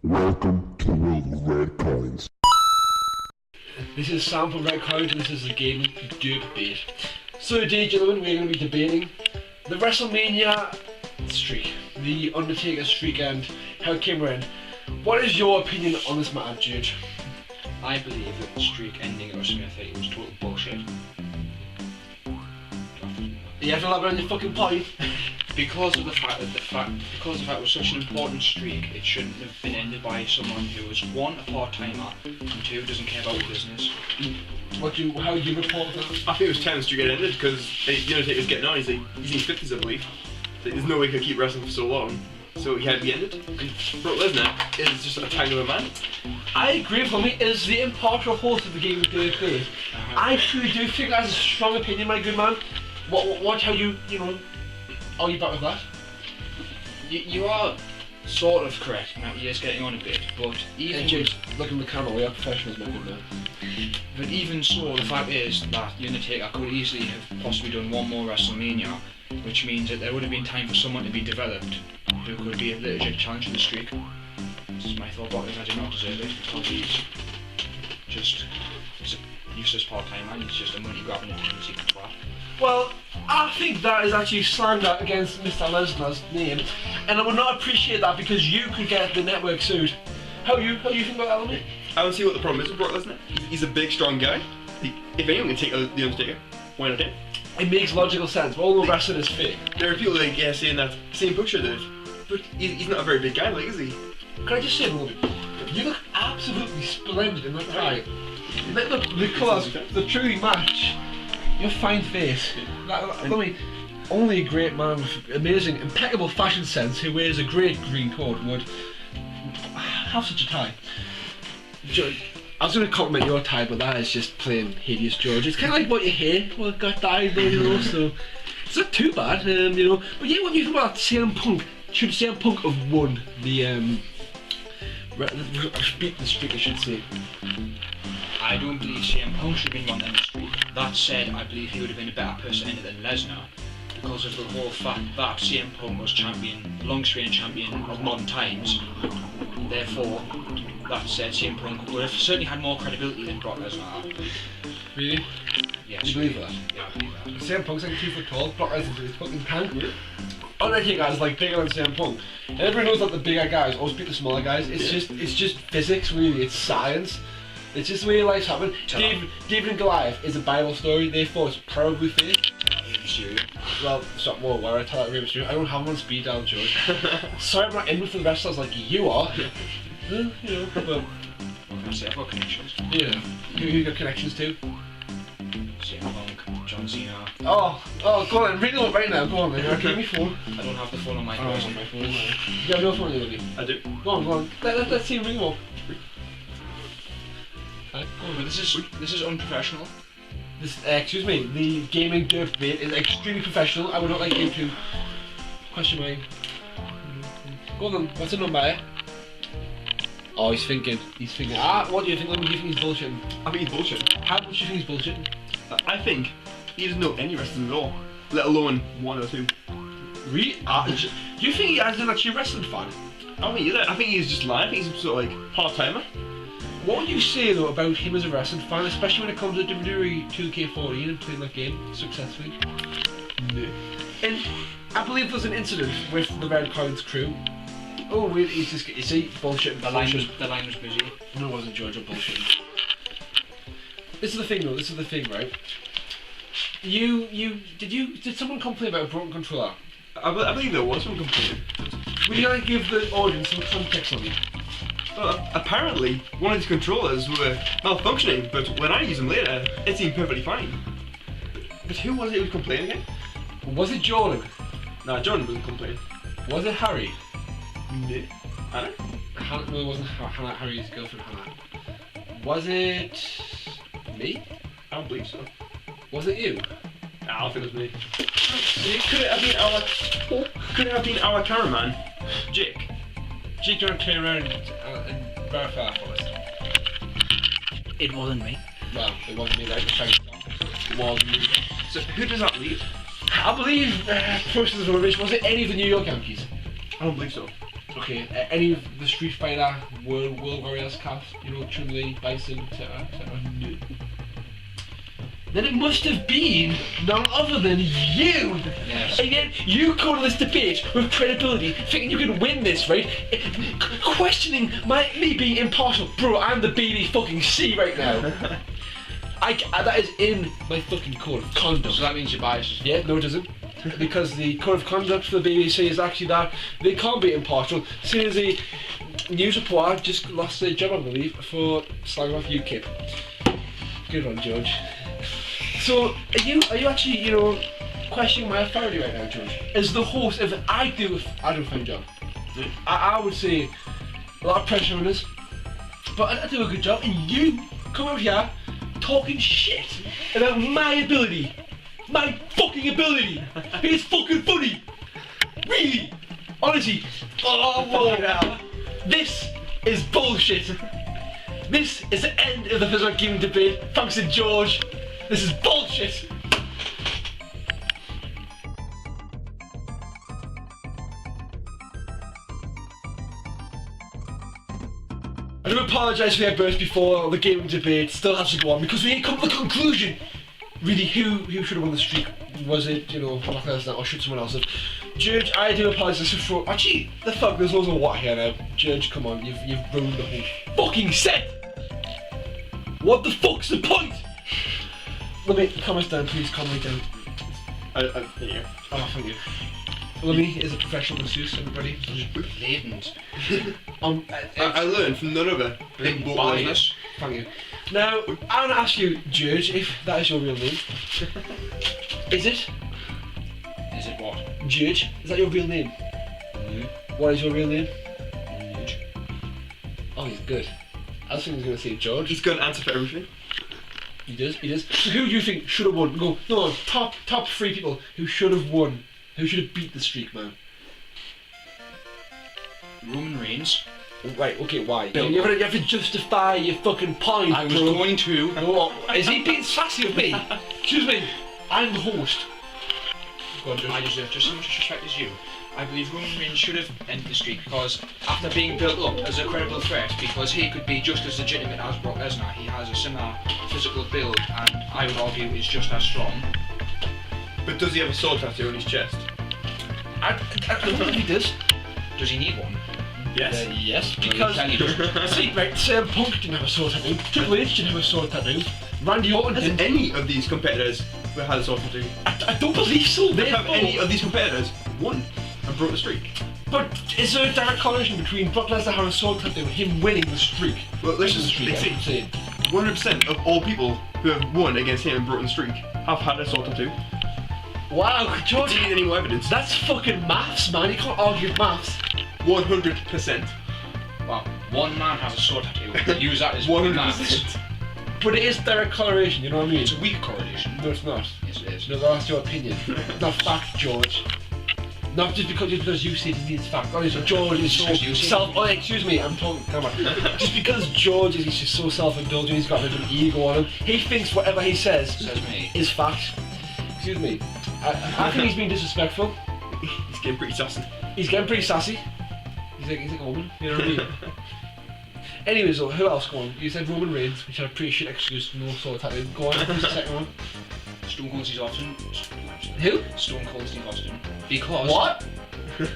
Welcome to the world of Red Coins. This is Sam from Red Coins and this is the Gaming DERPbate. So today, gentlemen, we're going to be debating the Wrestlemania streak, the Undertaker streak and how it came around. What is your opinion on this matter, Judge? I believe that the streak ending at Wrestlemania 30 was total bullshit. You have to elaborate on your fucking point. Because of the fact it was such an important streak, it shouldn't have been ended by someone who was one, a part-timer, and two, doesn't care about the business. How do you report that? I think it was time the streak had ended because the Undertaker was getting on. He's in his 50s, I believe. So there's no way he could keep wrestling for so long. So he had to be ended. And Brock Lesnar is just a tiny little man. I agree. For me, as the impartial host of the Gaming DERPbate, I truly do think that's a strong opinion, my good man. How you are you back with that? You are sort of correct in that he is getting on a bit, but even Look in the camera, we are professionals, my good man. But even so, the fact is that the Undertaker could easily have possibly done one more WrestleMania, which means that there would have been time for someone to be developed who could be a legit challenge to the streak. This is my thought. Brock Lesnar did not deserve it because he's a useless part-time man. He's just a money-grabbing tendency twat. Well, I think that is actually slander against Mr. Lesnar's name, and I would not appreciate that because you could get the network sued. How you think about that, Lemmy? I don't see what the problem is with Brock Lesnar. He's a big, strong guy. If anyone can take the Undertaker, why not him? It makes logical sense, but all the wrestling is fake. There are people saying that same picture did, but he's not a very big guy, like, is he? Can I just say, Lemmy, you look absolutely splendid in that tie. The colours, the truly match. Your fine face. Lemmy, only a great man with amazing, impeccable fashion sense who wears a great green coat would have such a tie. George, I was going to compliment your tie, but that is just plain hideous, George. It's kind of like what your hair got dyed there, so it's not too bad, But yeah, what do you think about CM Punk? Should CM Punk have won the streak, I should say? I don't believe CM Punk should have been one in the streak. That said, I believe he would have been a better person in it than Lesnar because of the whole fact that CM Punk was longest reigning champion of modern times. Therefore, that said, CM Punk would have certainly had more credibility than Brock Lesnar. Really? Yes. You believe that? Yeah, I believe that. CM Punk's like 2 foot tall, Brock Lesnar is fucking tank. Undertaker is like bigger than CM Punk. And everyone knows that the bigger guys always beat the smaller guys. It's just physics, really. It's science. It's just the way life's happened. David and Goliath is a Bible story, therefore it's probably fake. Well, where I tell that really true. I don't have him on speed dial, George. Sorry, I'm not in with the wrestlers like you are. Well, What can I say? I've got connections. Yeah. Who you got connections to? CM Punk, John Cena. Oh, go on, ring them up right now. Go on, man. Give me your phone. I don't have the phone on my Oh, person. on my phone. You have your phone, Lily. I do. Go on. Let's see him ring them up. But this is unprofessional. Excuse me, the Gaming DERPbate is extremely professional. I would not like you to question my... Go on, what's the number? Oh, he's thinking. What do you think? Do you think he's bullshitting? I think he's bullshit. How much do you think he's bullshitting? I think he doesn't know any wrestling at all, let alone one or two. Really? Do you think he is an actually wrestling fan? I don't think either. I think he's just lying. I think he's sort of like part-timer. What would you say though about him as a wrestling fan, especially when it comes to WWE 2K14 and playing that game successfully? No. And I believe there's an incident with the Red Coins crew. Oh wait, you see, bullshit. The line was busy. No, it wasn't, George. I'm bullshitting. This is the thing, right? Did someone complain about a broken controller? I believe there was one complaining. Would you like to give the audience some context on it? Well, apparently one of these controllers were malfunctioning, but when I used them later, it seemed perfectly fine. But who was it who was complaining again? Was it Jordan? Nah, Jordan wasn't complaining. Was it Harry? No. Hannah? No, it wasn't Hannah, Harry's girlfriend, Hannah. Was it me? I don't believe so. Was it you? Nah, I don't think it was me. Could it have been our cameraman, Jake? Jake, do you want to turn around and verify for us? It wasn't me. Well, it wasn't me, right? It wasn't me. So who does that leave? I believe, process of elimination, was it any of the New York Yankees? I don't believe so. Okay, any of the Street Fighter World Warriors cast, you know, Chun-Li, Bison, etc., etc. No. Then it must have been none other than you! Yes. And yet you go to this debate with credibility, thinking you can win this, right? Questioning me being impartial. Bro, I'm the baby fucking C right now. That is in my fucking code of conduct. So that means you're biased. Yeah, no it doesn't. Because the code of conduct for the BBC is actually that they can't be impartial. Seeing as the news reporter just lost their job, I believe, for slagging off UKIP. Good one, George. So, are you actually, you know, questioning my authority right now, George? As the host, if I do a fine job, I would say a lot of pressure on us, but I do a good job, and you come out here talking shit about my ability. My fucking ability! It's fucking funny! Really! Honestly! Oh, whoa! This is bullshit! This is the end of the physical gaming debate. Thanks to George. This is bullshit! I do apologise for the outburst before the gaming debate still has to go on because we ain't come to the conclusion. Really, who should have won the streak? Was it, you know, Brock Lesnar or should someone else have? Judge, I do apologise for. Actually, the fuck, there's loads of water here now. Judge, come on, you've ruined the whole fucking set! What the fuck's the point? Let me calm us down, please, calm me down. Yeah. Oh, thank you. Lemmy is a professional masseuse, everybody. Blatant. I learned from none other than Brock Lesnar. Bias. Thank you. Now, I want to ask you, Judge, if that is your real name. Is it? Is it what? Judge, is that your real name? No. What is your real name? Nude. Oh, he's good. I was thinking he was going to say George. He's got an answer for everything. He does. So who do you think should have won? Go, no, top 3 people who should have won. Who should have beat the streak, man? Roman Reigns. Right, okay, why? Bill. You have to justify your fucking point, I was bro. going to. No, is he being sassy with me? Excuse me, I'm the host. Go on, Judge. I deserve just as much respect as you. I believe Roman Reigns should have ended the streak because after being built up as a credible threat, because he could be just as legitimate as Brock Lesnar, he has a similar physical build and I would argue is just as strong. But does he have a sword tattoo on his chest? I don't think he does. Does he need one? Yes. Yes, Well, because... he clearly doesn't. See, right, CM Punk didn't have a sword tattoo, Triple H didn't have a sword tattoo, Randy Orton Has didn't. any of these competitors who had a sword tattoo? I don't believe so, Have therefore. any of these competitors won and broke the streak? But is there a direct correlation between Brock Lesnar having a sword tattoo and him winning the streak? Well, let's just streak, see. I'm saying. 100% of all people who have won against him and broken the streak have had a sword tattoo. Wow, Do George, you need any more evidence? that's fucking maths, man. You can't argue maths. 100%. Well, one man has a sword tattoo. Use that as one maths. 100%. But it is direct correlation, you know what I mean? It's a weak correlation. No, it's not. Yes, it is. No, that's your opinion. It's not fact, George. Not just because you say it means fact. Honestly, George is so Because you say self. Oh, excuse me, I'm talking. Come on. Just because George is just so self-indulgent, he's got a bit of an ego on him. He thinks whatever he says Says me. is fact. Excuse me. I think he's being disrespectful. He's getting pretty sassy. He's getting pretty sassy. He's like a woman. You know what I mean? Anyways, though, who else? Go on. You said Roman Reigns, which had a pretty shit excuse. No sword tattoo. Go on. Who's the second one? Stone Cold Steve Austin. Who? Stone Cold Steve Austin. Because. What? We're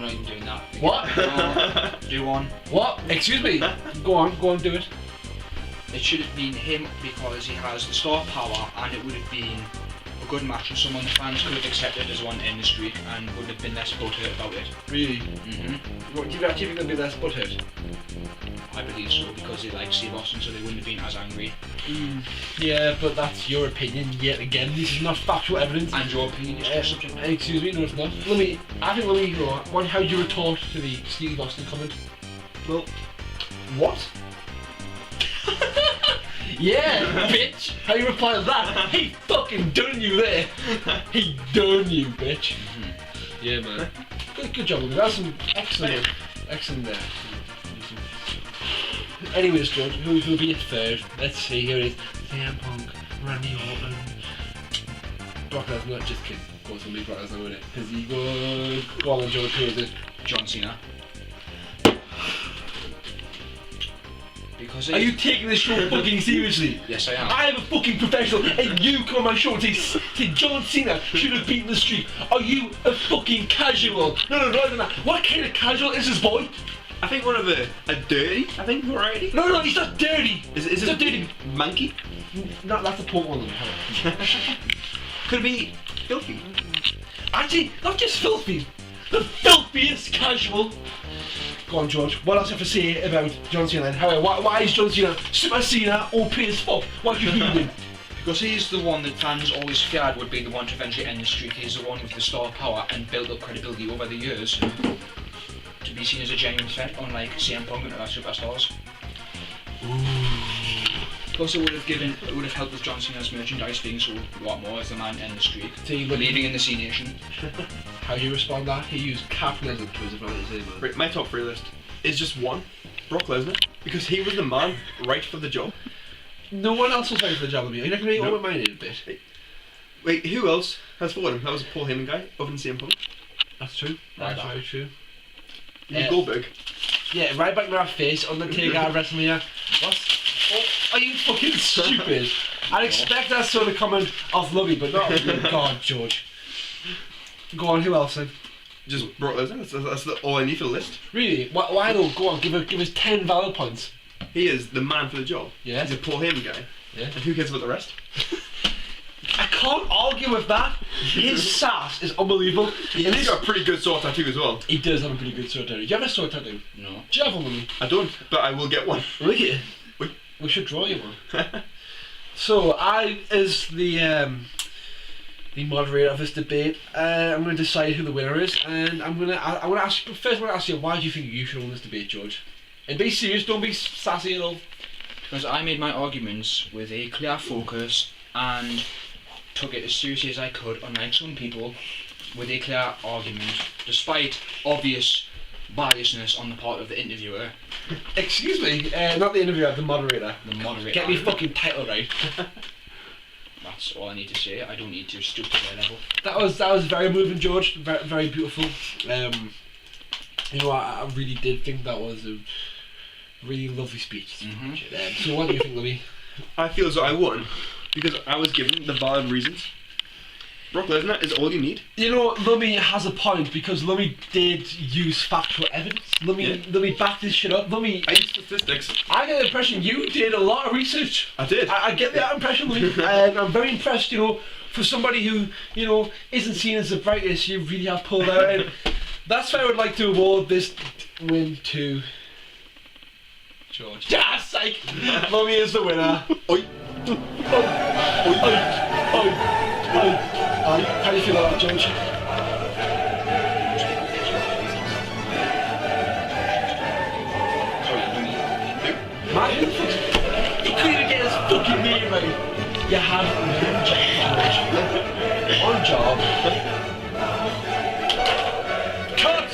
not even doing that. What? No, do one. What? Excuse me. Go on, do it. It should have been him because he has the star power and it would have been a good match and someone the fans could have accepted as one in the streak and would have been less butthurt about it. Really? Mm-hmm. Do you actually think they'll be less butthurt? I believe so because they like Steve Austin so they wouldn't have been as angry. Yeah, but that's your opinion yet again. This is not factual evidence. And your opinion is just subject matter. Excuse me, no it's not. I think let me go on how you retort to the Steve Austin comment. Well, What? Yeah, bitch! How you reply to that? He fucking done you there! He done you, bitch! Yeah, man. Good job, man. That's some excellent there. Anyways, George, who'll be a third? Let's see, here it is. CM Punk, Randy Orton, Brock Lesnar, just kidding. Of course, it'll be Brock Lesnar, won't it? Because he go on, George, who is it? John Cena. Because Are you taking this show fucking seriously? Yes, I am. I am a fucking professional, and you come on my show and say John Cena should have beaten the Streak. Are you a fucking casual? No, not even that. What kind of casual is this boy? I think one of a dirty, variety. No, he's not dirty. Is He's it not dirty. monkey? No, that's the Pokemon. Could it be filthy? Actually, not just filthy. The filthiest casual. Go on, George. What else do you have to say about John Cena? And how? Why is John Cena Super Cena OP as fuck? What do you mean? Because he's the one that fans always feared would be the one to eventually end the streak. He's the one with the star power and built up credibility over the years to be seen as a genuine threat, unlike CM Punk and other superstars. Plus, it would have helped with John Cena's merchandise being sold a lot more as the man end the streak, believing in the C Nation. How you respond to that? He used capitalism to his advantage. Right, my top 3 list is just one, Brock Lesnar, because he was the man right for the job. No one else was right for the job of me. You're not going to be open-minded a bit. Wait, who else has fought him? That was a Paul Heyman guy, other than CM Punk. That's true. That's very true. Goldberg. Yeah, right back in our face, Undertaker at Wrestlemania. What? Oh, are you fucking stupid? I'd expect that sort of comment off Lovey, but not of you. God, George. Go on, who else then? Just Brock Lesnar. That's all I need for the list. Really? Why though? Go on, give us 10 valid points. He is the man for the job. Yeah. He's a Paul Heyman guy. Yeah. And who cares about the rest? I can't argue with that. His sass is unbelievable. He's got a pretty good sword tattoo as well. He does have a pretty good sword tattoo. Do you have a sword tattoo? No. Do you have one with me? I don't, but I will get one. Really? We should draw you one. So I, as the moderator of this debate, I'm going to decide who the winner is, and I'm going to ask. First, I'm going to ask you, why do you think you should win this debate, George? And be serious. Don't be sassy at all. Because I made my arguments with a clear focus and took it as seriously as I could, unlike some people, with a clear argument, despite obvious biasness on the part of the interviewer. Excuse me, not the interviewer, the moderator. The moderator. Get me fucking title right. That's all I need to say. I don't need to stoop to their level. That was very moving, George. Very, very beautiful. I really did think that was a really lovely speech. So what do you think, Louis? I feel as though I won because I was given the valid reasons. Brock Lesnar is all you need. You know, Lummy has a point because Lummy did use factual evidence. Lummy backed this shit up. Lummy, I used statistics. I get the impression you did a lot of research. I did. I get that impression, Lummy, and I'm very impressed. For somebody who isn't seen as the brightest, you really have pulled out. And that's why I would like to award this win to George. Yeah, psych! Lummy is the winner. Oi. Oi. How do you feel about that, George? Man, he couldn't even get his fucking name right. You have one job, George. One job. Cut!